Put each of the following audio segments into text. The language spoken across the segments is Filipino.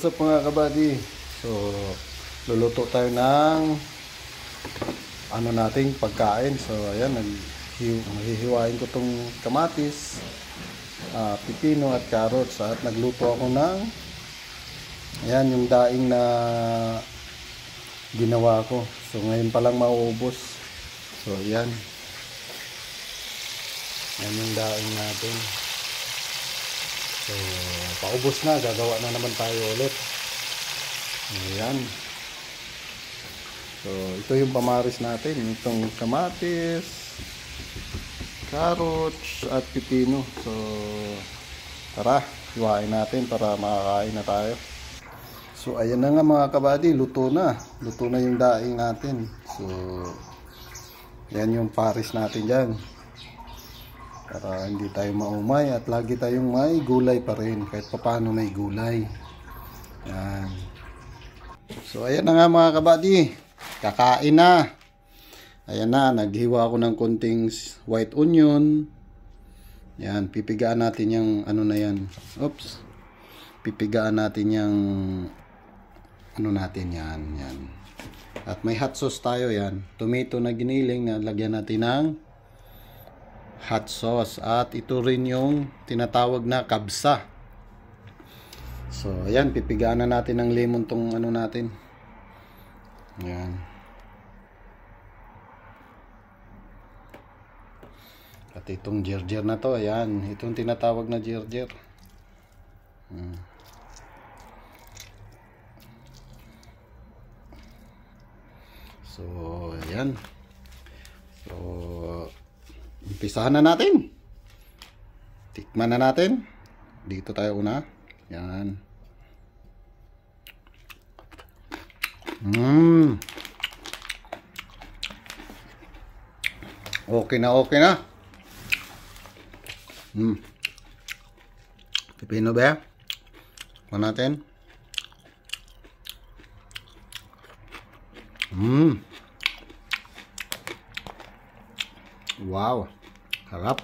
What's up mga kabady? So, luluto tayo ng nating pagkain. So, ayan, maghihiwain ko tong kamatis, pipino at carrots. At nagluto ako ng ayan, yung daing na ginawa ko. So, ngayon pa lang mauubos. So, ayan. Ayan yung daing natin. So, paubos na. Gagawa na naman tayo ulit. Ayan. So, ito yung pamaris natin. Itong kamatis, carrots, at pipino. So, tara. Hiwain natin para makakain na tayo. So, ayan na nga mga kabady. Luto na. Luto na yung daing natin. So, yan yung paris natin dyan. Para hindi tayo maumay at lagi tayong may gulay pa rin. Kahit paano may gulay. Yan. So, ayan na nga mga kabady. Kakain na. Ayan na. Naghiwa ako ng konting white onion. Yan. Pipigaan natin yung na yan. Oops. Pipigaan natin yung natin yan. Yan. At may hot sauce tayo yan. Tomato na giniling na lagyan natin ng hot sauce. At ito rin yung tinatawag na kabsa. So, ayan. Pipigaan na natin ng lemon tong natin. Ayan. At itong gerger na to. Ayan. Itong tinatawag na gerger. So, ayan. So, umpisahan na natin. Tikman na natin. Dito tayo una. Yan. Okay na, okay na. Pipino ba? Tikman natin. Wow. Sarap.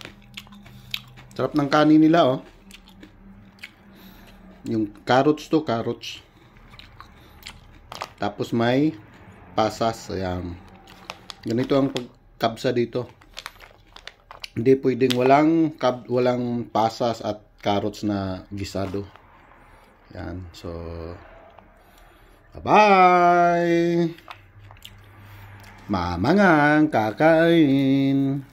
Sarap ng kanin nila, oh. Yung carrots to, carrots. Tapos may pasas. Ayan. Ganito ang pagkabsa dito. Hindi pwedeng walang pasas at carrots na gisado. Ayan. So, bye-bye! Mamangang kakain.